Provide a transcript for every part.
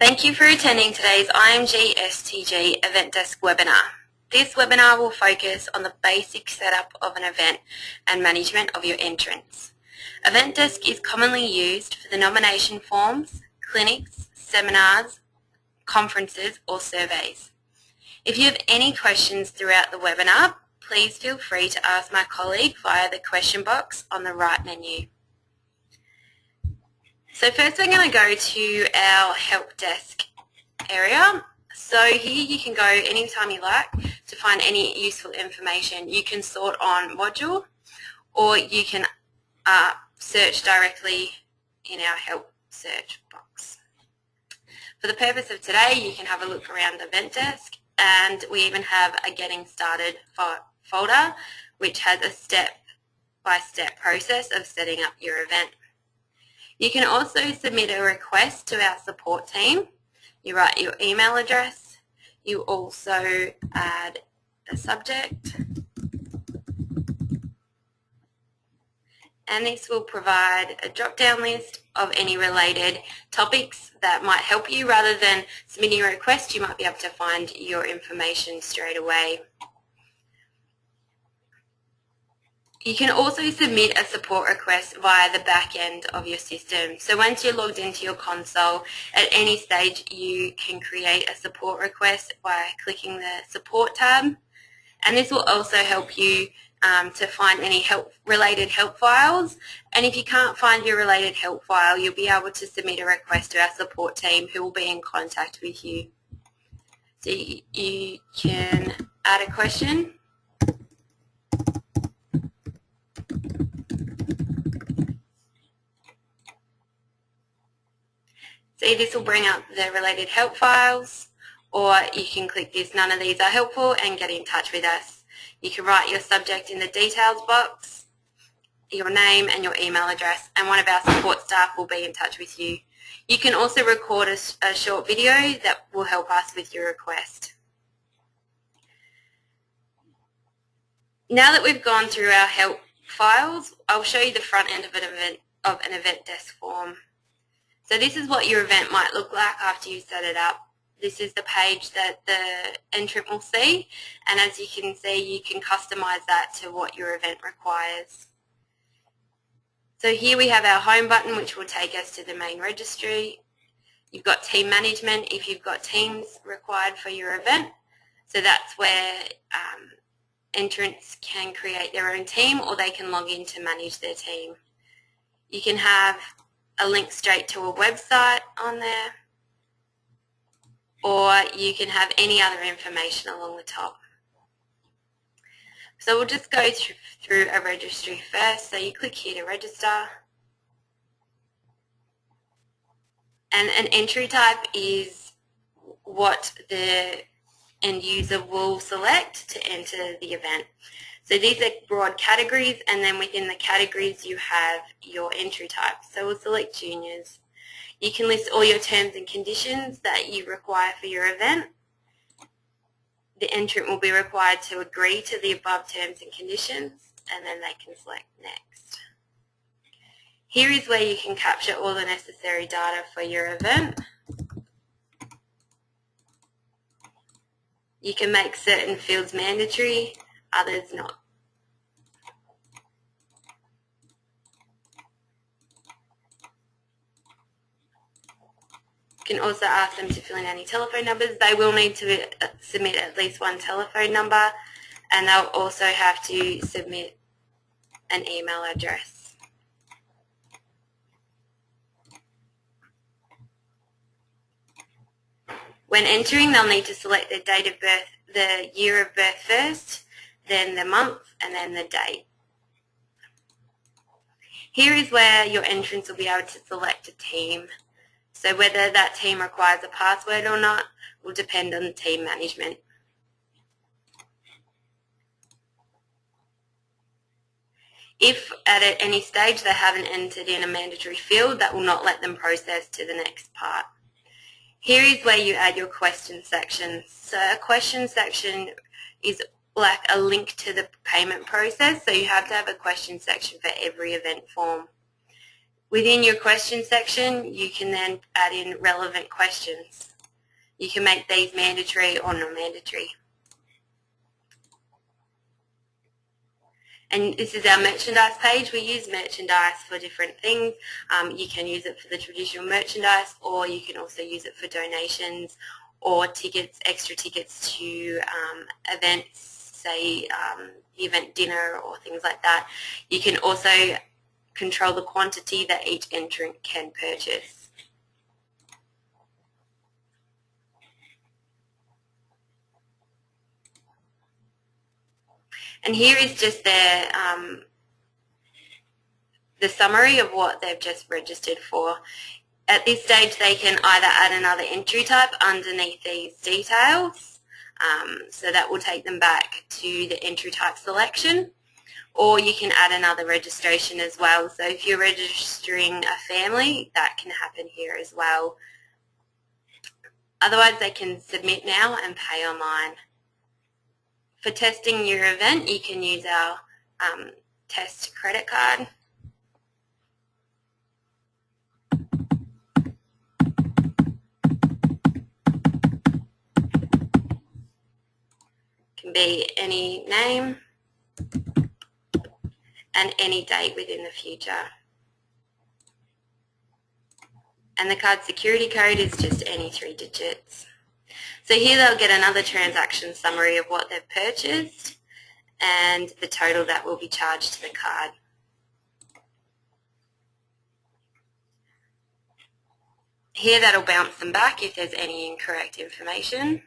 Thank you for attending today's IMG STG EventDesq webinar. This webinar will focus on the basic setup of an event and management of your entrance. EventDesq is commonly used for the nomination forms, clinics, seminars, conferences or surveys. If you have any questions throughout the webinar, please feel free to ask my colleague via the question box on the right menu. So first we're going to go to our help desk area. So here you can go anytime you like to find any useful information. You can sort on module or you can search directly in our help search box. For the purpose of today, you can have a look around the EventDesq, and we even have a getting started folder which has a step-by-step process of setting up your event. You can also submit a request to our support team. You write your email address. You also add a subject. And this will provide a drop-down list of any related topics that might help you. Rather than submitting a request, you might be able to find your information straight away. You can also submit a support request via the back end of your system. So once you're logged into your console, at any stage you can create a support request by clicking the support tab. And this will also help you to find any related help files. And if you can't find your related help file, you'll be able to submit a request to our support team who will be in contact with you. So you can add a question. See, this will bring up the related help files, or you can click this, none of these are helpful, and get in touch with us. You can write your subject in the details box, your name and your email address, and one of our support staff will be in touch with you. You can also record a short video that will help us with your request. Now that we've gone through our help files, I'll show you the front end of an EventDesq form. So this is what your event might look like after you set it up. This is the page that the entrant will see, and as you can see, you can customize that to what your event requires. So here we have our home button, which will take us to the main registry. You've got team management if you've got teams required for your event. So that's where entrants can create their own team, or they can log in to manage their team. You can have a link straight to a website on there, or you can have any other information along the top. So we'll just go through a registry first. So you click here to register, and an entry type is what the end user will select to enter the event. So these are broad categories, and then within the categories you have your entry type. So we'll select juniors. You can list all your terms and conditions that you require for your event. The entrant will be required to agree to the above terms and conditions, and then they can select next. Here is where you can capture all the necessary data for your event. You can make certain fields mandatory, others not. You can also ask them to fill in any telephone numbers. They will need to submit at least one telephone number, and they'll also have to submit an email address. When entering, they'll need to select their date of birth, the year of birth first, then the month, and then the date. Here is where your entrants will be able to select a team. So whether that team requires a password or not will depend on the team management. If at any stage they haven't entered in a mandatory field, that will not let them process to the next part. Here is where you add your question section. So a question section is like a link to the payment process, so you have to have a question section for every event form. Within your question section, you can then add in relevant questions. You can make these mandatory or non-mandatory. And this is our merchandise page. We use merchandise for different things. You can use it for the traditional merchandise, or you can also use it for donations or tickets, extra tickets to events, say the event dinner or things like that. You can also control the quantity that each entrant can purchase. And here is just their the summary of what they've just registered for. At this stage, they can either add another entry type underneath these details, so that will take them back to the entry type selection, or you can add another registration as well. So if you're registering a family, that can happen here as well. Otherwise, they can submit now and pay online. For testing your event, you can use our test credit card. Can be any name and any date within the future. And the card security code is just any 3 digits. So here they'll get another transaction summary of what they've purchased and the total that will be charged to the card. Here that'll bounce them back if there's any incorrect information.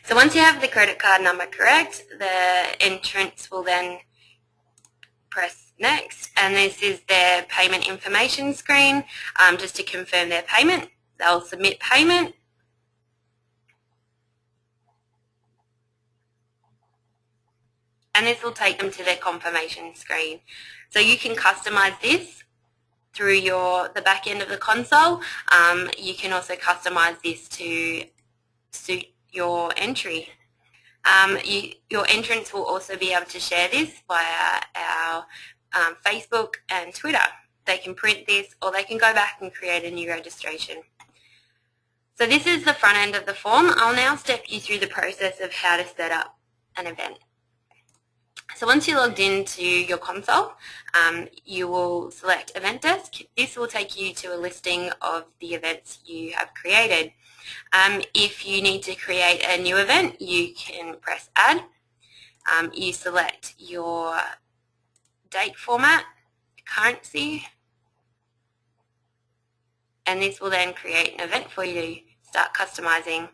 So once you have the credit card number correct, the entrants will then press next, and this is their payment information screen. Just to confirm their payment, they'll submit payment, and this will take them to their confirmation screen. So you can customize this through the back end of the console. You can also customize this to suit your entry. Your entrants will also be able to share this via our Facebook and Twitter. They can print this, or they can go back and create a new registration. So this is the front end of the form. I'll now step you through the process of how to set up an event. So once you're logged into your console, you will select EventDesq. This will take you to a listing of the events you have created. If you need to create a new event, you can press Add. You select your date format, currency, and this will then create an event for you to start customizing.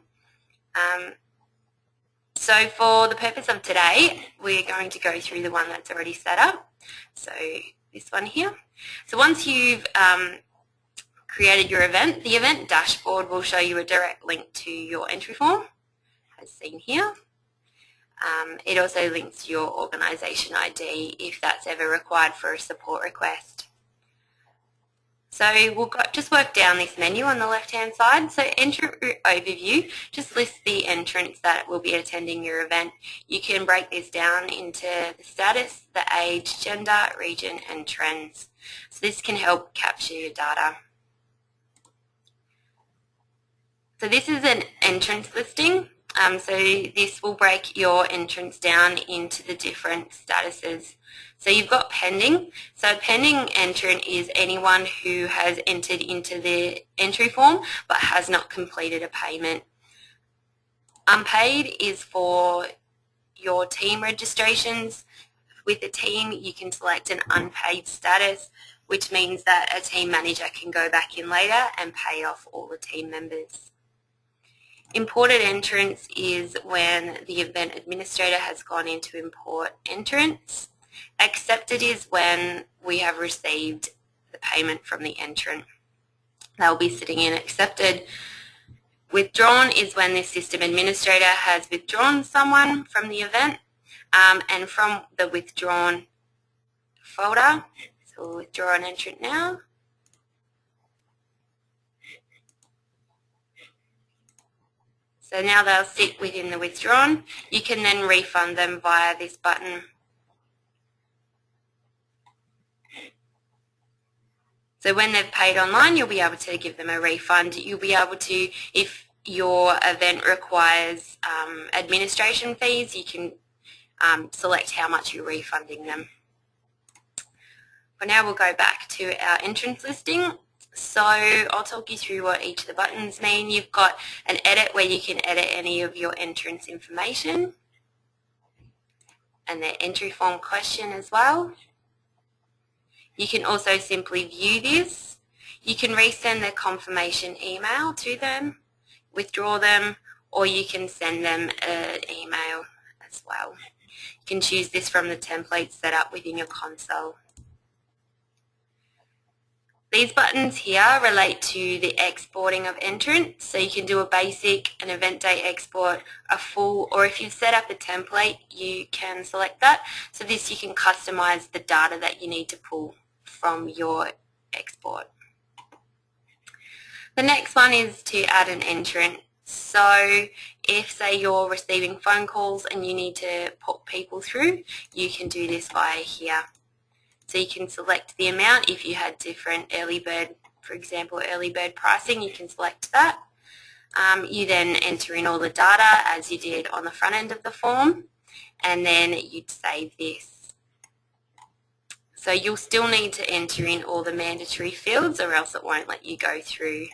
So for the purpose of today, we're going to go through the one that's already set up. So this one here. So once you've created your event, the event dashboard will show you a direct link to your entry form, as seen here. It also links to your organisation ID if that's ever required for a support request. So we'll just work down this menu on the left-hand side. So Entrant Overview just lists the entrants that will be attending your event. You can break this down into the status, the age, gender, region, and trends. So this can help capture your data. So this is an entrance listing. So this will break your entrants down into the different statuses. So you've got pending. So pending entrant is anyone who has entered into the entry form but has not completed a payment. Unpaid is for your team registrations. With a team, you can select an unpaid status, which means that a team manager can go back in later and pay off all the team members. Imported entrants is when the event administrator has gone in to import entrants. Accepted is when we have received the payment from the entrant. They'll be sitting in accepted. Withdrawn is when the system administrator has withdrawn someone from the event, and from the withdrawn folder. So we'll withdraw an entrant now. So now they'll sit within the withdrawn. You can then refund them via this button. So when they've paid online, you'll be able to give them a refund. You'll be able to, if your event requires administration fees, you can select how much you're refunding them. For now, we'll go back to our entrance listing. So I'll talk you through what each of the buttons mean. You've got an edit where you can edit any of your entrance information and their entry form question as well. You can also simply view this. You can resend their confirmation email to them, withdraw them, or you can send them an email as well. You can choose this from the templates set up within your console. These buttons here relate to the exporting of entrants, so you can do a basic, an event date export, a full, or if you've set up a template, you can select that. So this you can customize the data that you need to pull from your export. The next one is to add an entrant. So if, say, you're receiving phone calls and you need to put people through, you can do this via here. So you can select the amount. If you had different early bird, for example, early bird pricing, you can select that. You then enter in all the data as you did on the front end of the form, and then you'd save this. So you'll still need to enter in all the mandatory fields or else it won't let you go through.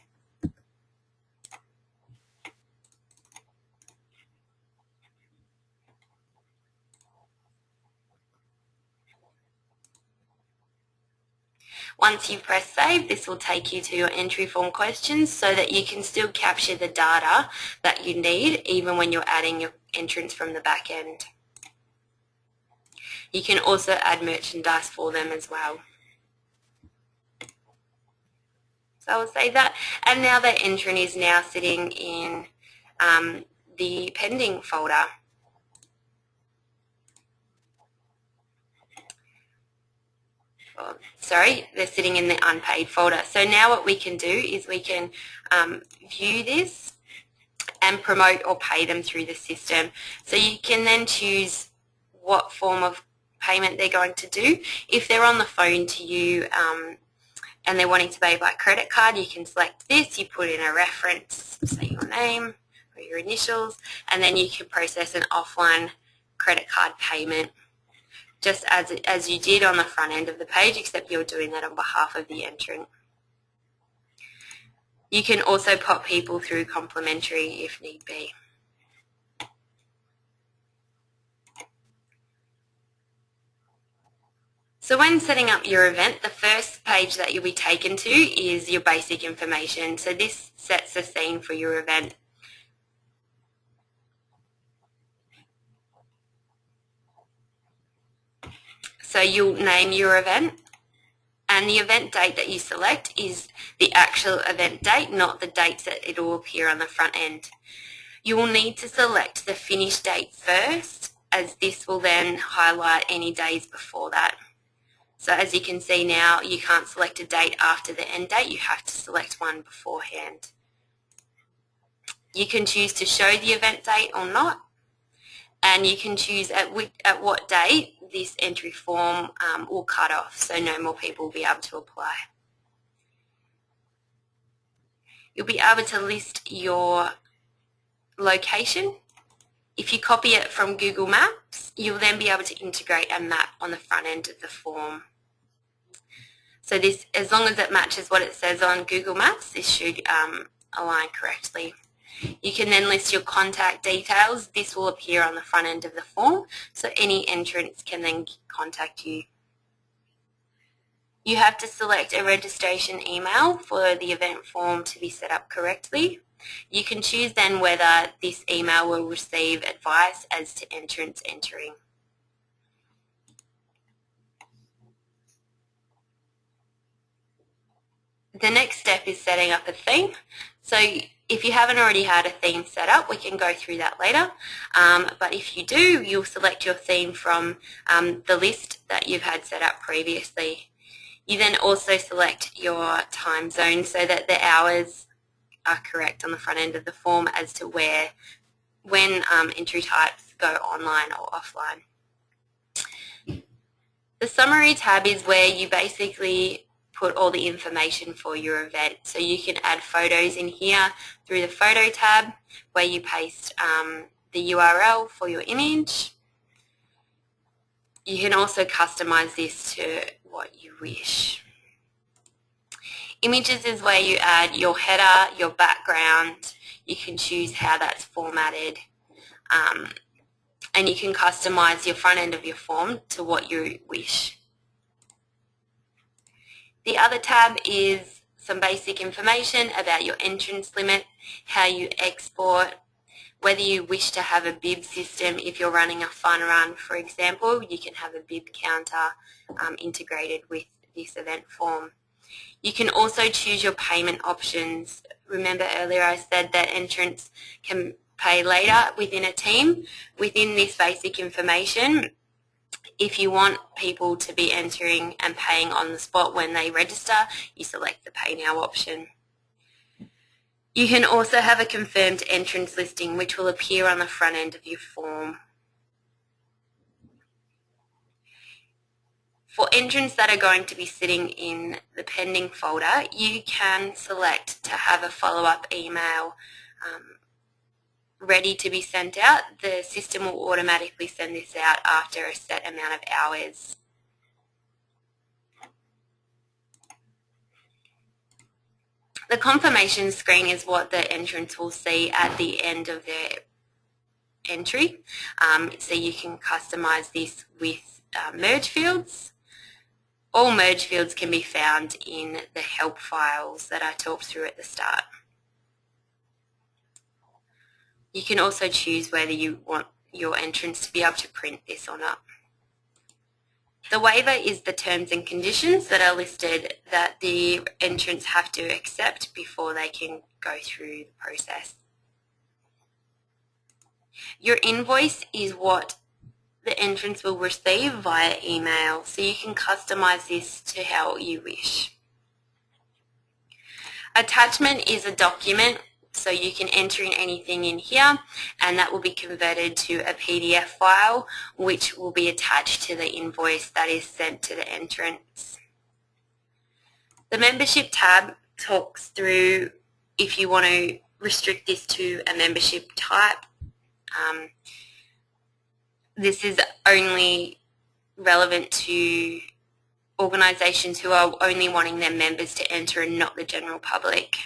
Once you press save, this will take you to your entry form questions so that you can still capture the data that you need even when you're adding your entrants from the back end. You can also add merchandise for them as well. So I'll save that. And now that entrant is now sitting in the pending folder. Oh, sorry, they're sitting in the unpaid folder. So now what we can do is we can view this and promote or pay them through the system. So you can then choose what form of payment they're going to do. If they're on the phone to you and they're wanting to pay by credit card, you can select this, you put in a reference, say your name or your initials, and then you can process an offline credit card payment. just as you did on the front end of the page, except you're doing that on behalf of the entrant. You can also pop people through complimentary if need be. So when setting up your event, the first page that you'll be taken to is your basic information. So this sets the scene for your event. So you'll name your event, and the event date that you select is the actual event date, not the dates that it will appear on the front end. You will need to select the finish date first, as this will then highlight any days before that. So as you can see now, you can't select a date after the end date, you have to select one beforehand. You can choose to show the event date or not, and you can choose at what date this entry form will cut off, so no more people will be able to apply. You'll be able to list your location. If you copy it from Google Maps, you'll then be able to integrate a map on the front end of the form. So this, as long as it matches what it says on Google Maps, this should align correctly. You can then list your contact details. This will appear on the front end of the form, so any entrants can then contact you. You have to select a registration email for the event form to be set up correctly. You can choose then whether this email will receive advice as to entrants entering. The next step is setting up a theme. So if you haven't already had a theme set up, we can go through that later. But if you do, you'll select your theme from the list that you've had set up previously. You then also select your time zone so that the hours are correct on the front end of the form as to when entry types go online or offline. The summary tab is where you basically put all the information for your event. So you can add photos in here through the photo tab where you paste the URL for your image. You can also customize this to what you wish. Images is where you add your header, your background. You can choose how that's formatted. And you can customize your front end of your form to what you wish. The other tab is some basic information about your entrance limit, how you export, whether you wish to have a bib system. If you're running a fun run, for example, you can have a bib counter integrated with this event form. You can also choose your payment options. Remember earlier I said that entrants can pay later within a team. Within this basic information, if you want people to be entering and paying on the spot when they register, you select the Pay Now option. You can also have a confirmed entrance listing, which will appear on the front end of your form. For entrants that are going to be sitting in the pending folder, you can select to have a follow-up email ready to be sent out. The system will automatically send this out after a set amount of hours. The confirmation screen is what the entrants will see at the end of their entry. So you can customize this with merge fields. All merge fields can be found in the help files that I talked through at the start. You can also choose whether you want your entrants to be able to print this or not. The waiver is the terms and conditions that are listed that the entrants have to accept before they can go through the process. Your invoice is what the entrants will receive via email, so you can customize this to how you wish. Attachment is a document, so you can enter in anything in here and that will be converted to a PDF file which will be attached to the invoice that is sent to the entrants. The membership tab talks through if you want to restrict this to a membership type. This is only relevant to organisations who are only wanting their members to enter and not the general public.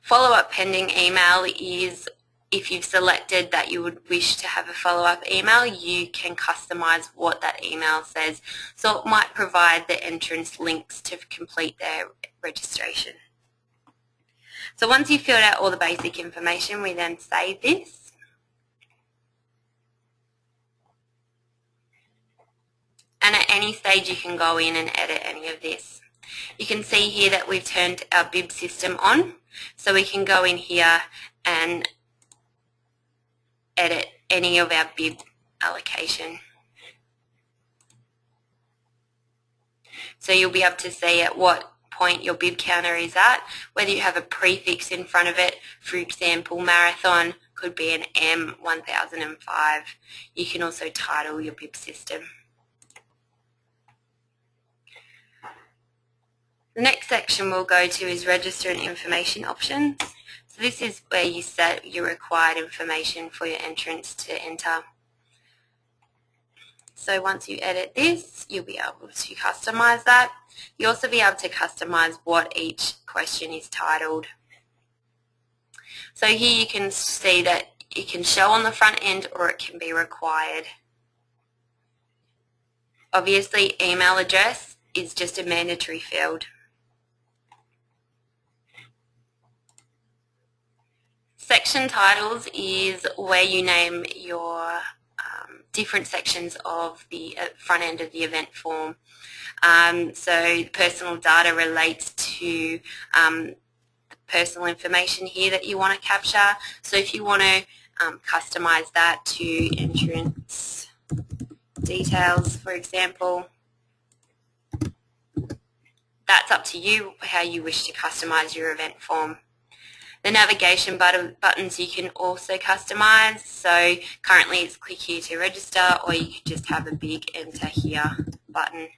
Follow-up pending email is if you've selected that you would wish to have a follow-up email, you can customise what that email says. So it might provide the entrance links to complete their registration. So once you've filled out all the basic information, we then save this. And at any stage you can go in and edit any of this. You can see here that we've turned our bib system on, so we can go in here and edit any of our bib allocation. So you'll be able to see at what point your bib counter is at, whether you have a prefix in front of it. For example, marathon could be an M1005. You can also title your bib system. The next section we'll go to is register and information options. So this is where you set your required information for your entrants to enter. So once you edit this, you'll be able to customise that. You'll also be able to customise what each question is titled. So here you can see that it can show on the front end or it can be required. Obviously, email address is just a mandatory field. Section titles is where you name your different sections of the front end of the event form. So personal data relates to the personal information here that you want to capture. So if you want to customise that to entrance details, for example, that's up to you how you wish to customise your event form. The navigation buttons you can also customise. So currently it's click here to register, or you could just have a big enter here button.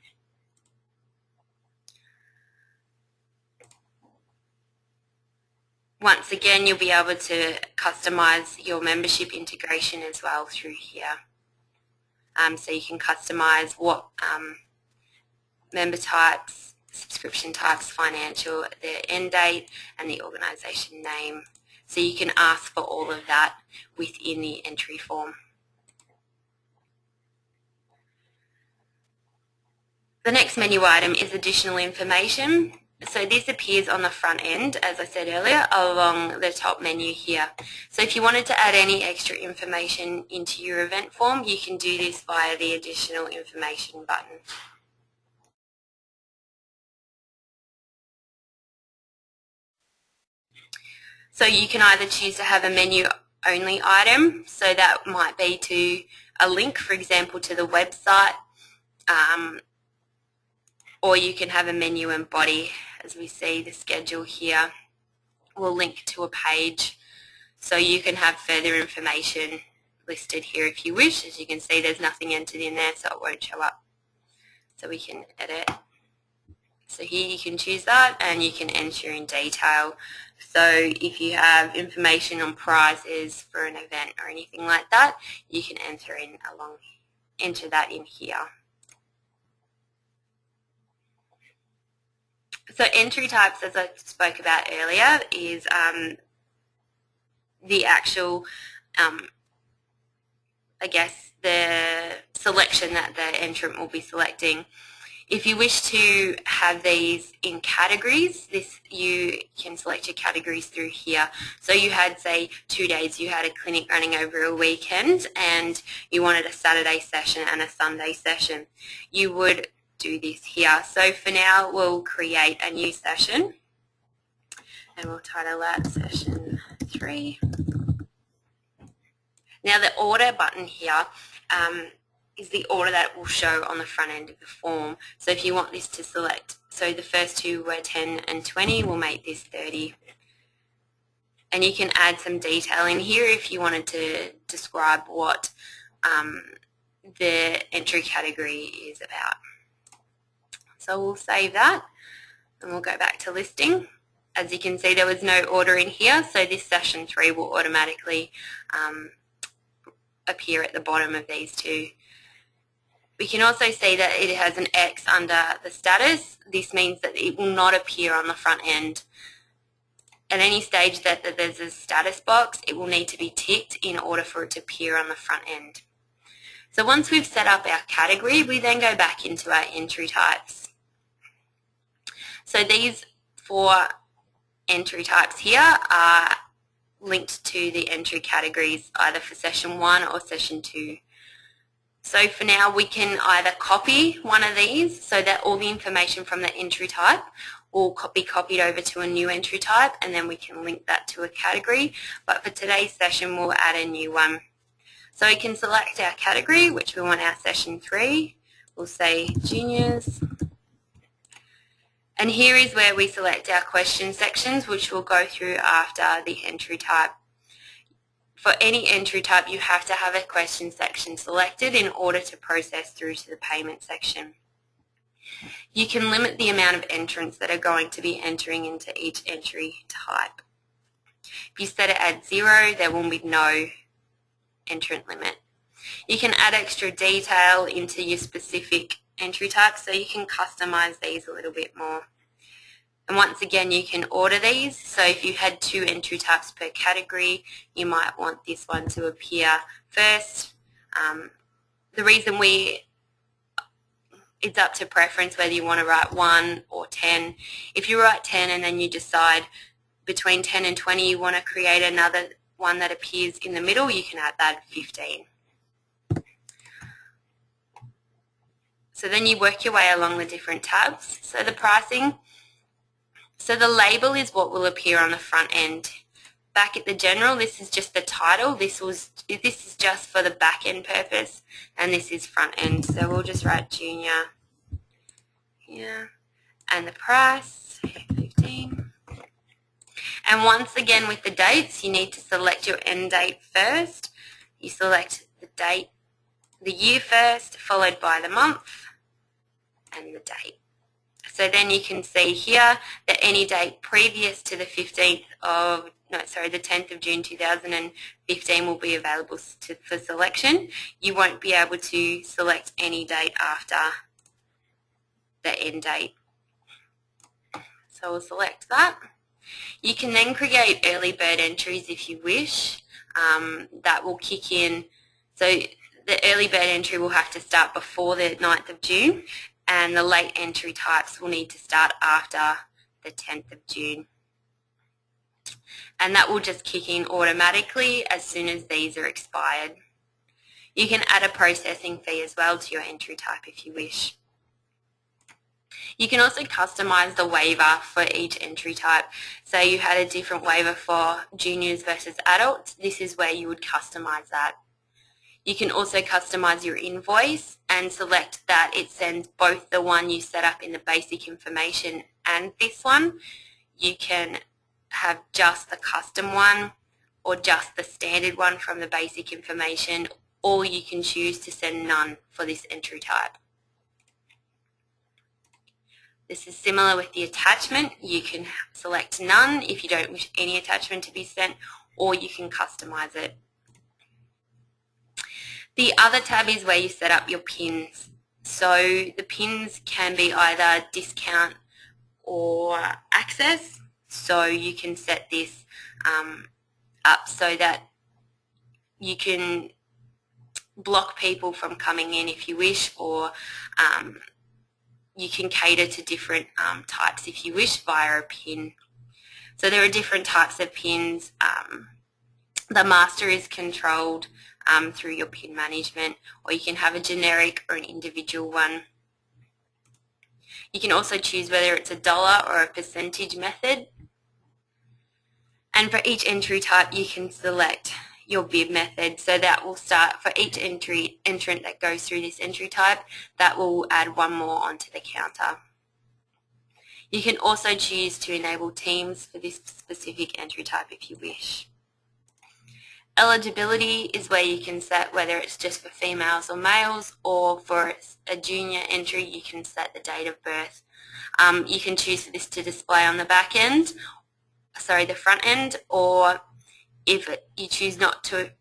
Once again, you'll be able to customise your membership integration as well through here. So you can customise what member types, subscription types, financial, their end date, and the organisation name. So you can ask for all of that within the entry form. The next menu item is additional information. So this appears on the front end, as I said earlier, along the top menu here. So if you wanted to add any extra information into your event form, you can do this via the additional information button. So you can either choose to have a menu only item, so that might be to a link, for example, to the website, or you can have a menu and body. As we see, the schedule here will link to a page, so you can have further information listed here if you wish. As you can see, there's nothing entered in there, so it won't show up. So we can edit. So here you can choose that, and you can enter in detail. So if you have information on prizes for an event or anything like that, you can enter that in here. So entry types, as I spoke about earlier, is the actual, I guess, the selection that the entrant will be selecting. If you wish to have these in categories, you can select your categories through here. So you had, say, 2 days, you had a clinic running over a weekend and you wanted a Saturday session and a Sunday session. You would do this here. So for now, we'll create a new session and we'll title that session 3. Now the order button here is the order that will show on the front end of the form. So if you want this to select, so the first 2 were 10 and 20, we'll make this 30. And you can add some detail in here if you wanted to describe what the entry category is about. So we'll save that and we'll go back to listing. As you can see, there was no order in here, so this session 3 will automatically appear at the bottom of these 2. We can also see that it has an X under the status. This means that it will not appear on the front end. At any stage that there's a status box, it will need to be ticked in order for it to appear on the front end. So once we've set up our category, we then go back into our entry types. So these 4 entry types here are linked to the entry categories either for session 1 or session 2. So for now we can either copy one of these so that all the information from the entry type will be copied over to a new entry type, and then we can link that to a category. But for today's session we'll add a new one. So we can select our category, which we want our session 3. We'll say juniors. And here is where we select our question sections, which we'll go through after the entry type. For any entry type, you have to have a question section selected in order to process through to the payment section. You can limit the amount of entrants that are going to be entering into each entry type. If you set it at 0, there will be no entrant limit. You can add extra detail into your specific entry type, so you can customize these a little bit more. And once again, you can order these. So if you had 2 entry types per category, you might want this one to appear first. The reason it's up to preference whether you want to write 1 or 10. If you write 10 and then you decide between 10 and 20 you want to create another one that appears in the middle, you can add that 15. So then you work your way along the different tabs. So the pricing. So the label is what will appear on the front end. Back at the general, this is just the title. This is just for the back end purpose, and this is front end. So we'll just write junior here, and the price 15. And once again with the dates, you need to select your end date first. You select the date, the year first, followed by the month and the date. So then you can see here that any date previous to the 10th of June 2015 will be available for selection. You won't be able to select any date after the end date. So we'll select that. You can then create early bird entries if you wish. That will kick in. So the early bird entry will have to start before the 9th of June. And the late entry types will need to start after the 10th of June. And that will just kick in automatically as soon as these are expired. You can add a processing fee as well to your entry type if you wish. You can also customize the waiver for each entry type. So you had a different waiver for juniors versus adults. This is where you would customize that. You can also customize your invoice and select that it sends both the one you set up in the basic information and this one. You can have just the custom one or just the standard one from the basic information, or you can choose to send none for this entry type. This is similar with the attachment. You can select none if you don't wish any attachment to be sent, or you can customize it. The other tab is where you set up your pins. So the pins can be either discount or access. So you can set this up so that you can block people from coming in if you wish, or you can cater to different types if you wish via a pin. So there are different types of pins. The master is controlled through your pin management, or you can have a generic or an individual one. You can also choose whether it's a dollar or a percentage method. And for each entry type you can select your bid method, so that will start for each entrant that goes through this entry type, that will add one more onto the counter. You can also choose to enable teams for this specific entry type if you wish. Eligibility is where you can set whether it's just for females or males, or for a junior entry you can set the date of birth. You can choose for this to display on the back end, the front end, or if you choose not to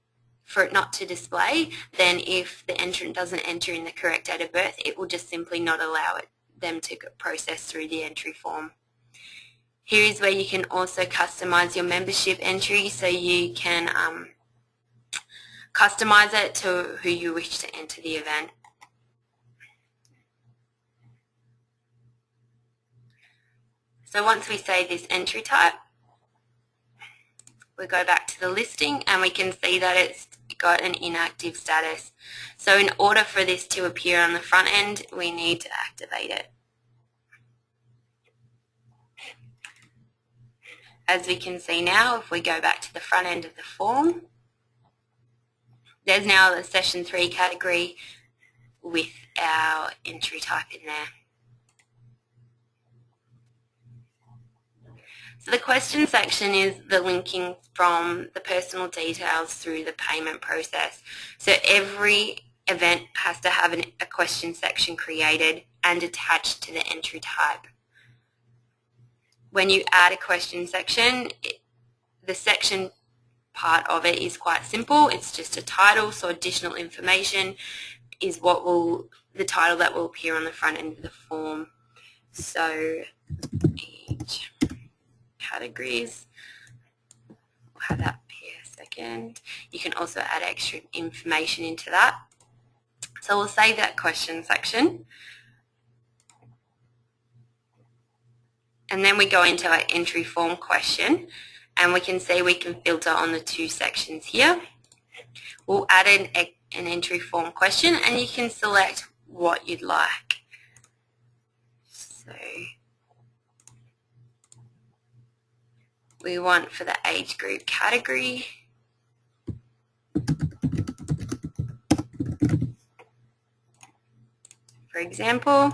for it not to display, then if the entrant doesn't enter in the correct date of birth, it will just simply not allow them to process through the entry form. Here is where you can also customize your membership entry, so you can customize it to who you wish to enter the event. So once we save this entry type, we go back to the listing and we can see that it's got an inactive status. So in order for this to appear on the front end, we need to activate it. As we can see now, if we go back to the front end of the form, there's now the Session 3 category with our entry type in there. So the question section is the linking from the personal details through the payment process. So every event has to have a question section created and attached to the entry type. When you add a question section, the section part of it is quite simple. It's just a title, so additional information is the title that will appear on the front end of the form. So each categories, we'll have that appear a second. You can also add extra information into that. So we'll save that question section. And then we go into our entry form question, and we can see we can filter on the two sections here. We'll add an entry form question, and you can select what you'd like. So we want for the age group category. For example,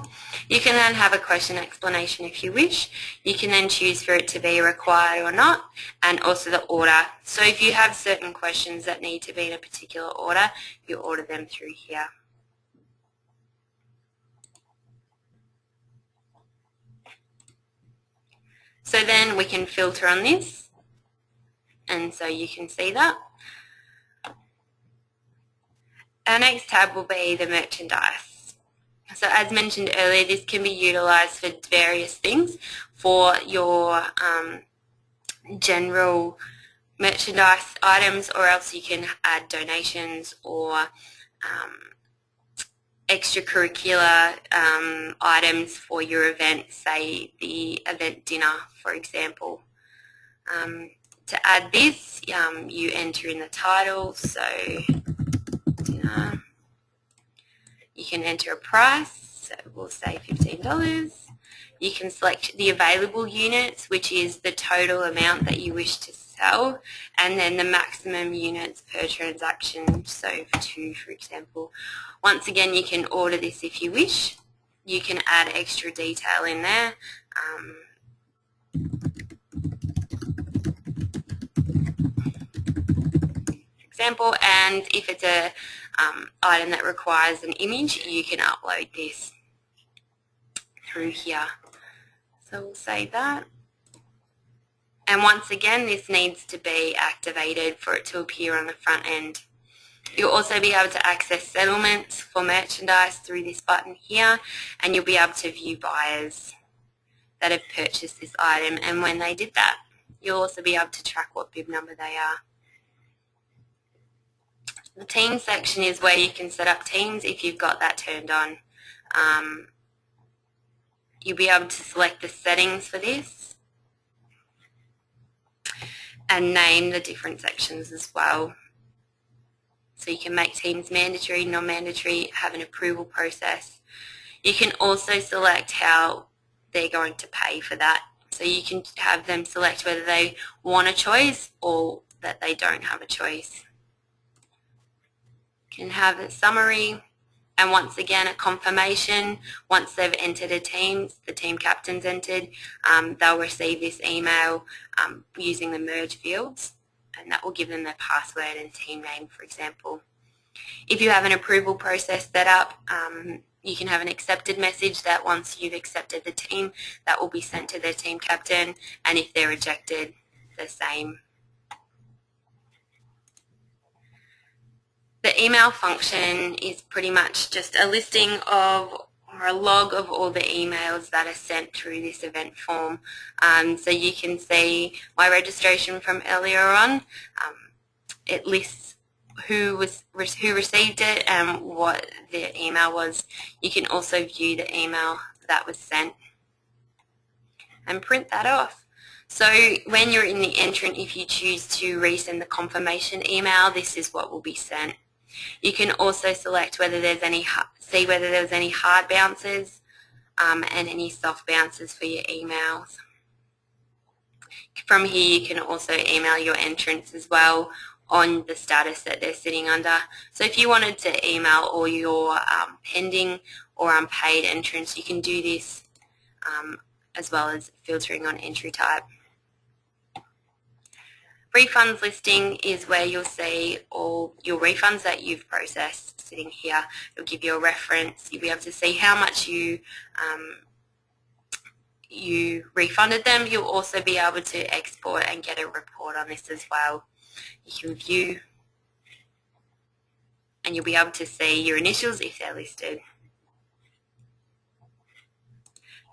you can then have a question explanation if you wish. You can then choose for it to be required or not, and also the order. So if you have certain questions that need to be in a particular order, you order them through here. So then we can filter on this, and so you can see that. Our next tab will be the merchandise. So as mentioned earlier, this can be utilised for various things, for your general merchandise items, or else you can add donations or extracurricular items for your event, say the event dinner, for example. To add this, you enter in the title, so dinner. You can enter a price, so we'll say $15. You can select the available units, which is the total amount that you wish to sell, and then the maximum units per transaction, so 2 for example. Once again, you can order this if you wish. You can add extra detail in there. Example, and if it's a item that requires an image, you can upload this through here. So we'll save that. And once again, this needs to be activated for it to appear on the front end. You'll also be able to access settlements for merchandise through this button here, and you'll be able to view buyers that have purchased this item and when they did that. You'll also be able to track what bib number they are. The team section is where you can set up teams if you've got that turned on. You'll be able to select the settings for this and name the different sections as well. So you can make teams mandatory, non-mandatory, have an approval process. You can also select how they're going to pay for that. So you can have them select whether they want a choice or that they don't have a choice. You can have a summary, and once again a confirmation. Once they've entered a team, the team captain's entered, they'll receive this email using the merge fields, and that will give them their password and team name, for example. If you have an approval process set up, you can have an accepted message that once you've accepted the team, that will be sent to their team captain, and if they're rejected, the same. The email function is pretty much just a listing of or a log of all the emails that are sent through this event form. So you can see my registration from earlier on. It lists who received it and what the email was. You can also view the email that was sent and print that off. So when you're in the entrant, if you choose to resend the confirmation email, this is what will be sent. You can also select whether there's any, see whether there's any hard bounces and any soft bounces for your emails. From here you can also email your entrants as well on the status that they're sitting under. So if you wanted to email all your pending or unpaid entrants, you can do this as well as filtering on entry type. Refunds listing is where you'll see all your refunds that you've processed sitting here. It'll give you a reference. You'll be able to see how much you refunded them. You'll also be able to export and get a report on this as well. You can view and you'll be able to see your initials if they're listed.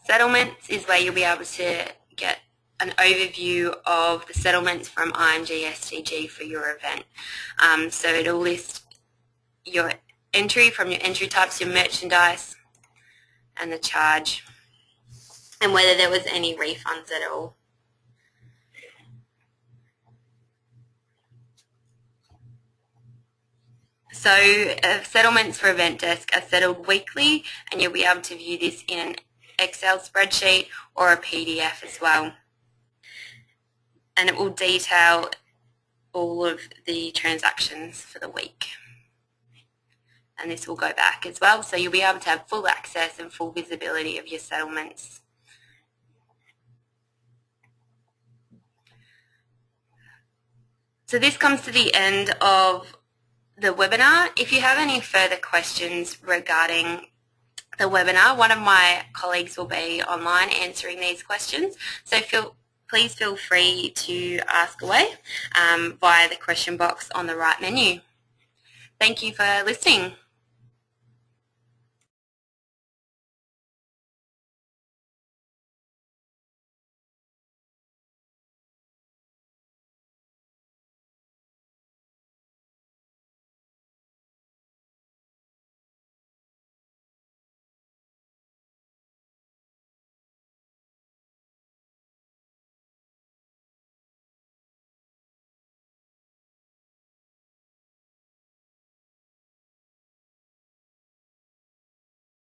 Settlements is where you'll be able to get an overview of the settlements from IMG STG for your event. So it'll list your entry from your entry types, your merchandise and the charge, and whether there was any refunds at all. So settlements for EventDesq are settled weekly, and you'll be able to view this in an Excel spreadsheet or a PDF as well. And it will detail all of the transactions for the week. And this will go back as well, so you'll be able to have full access and full visibility of your settlements. So this comes to the end of the webinar. If you have any further questions regarding the webinar, one of my colleagues will be online answering these questions. So please feel free to ask away via the question box on the right menu. Thank you for listening.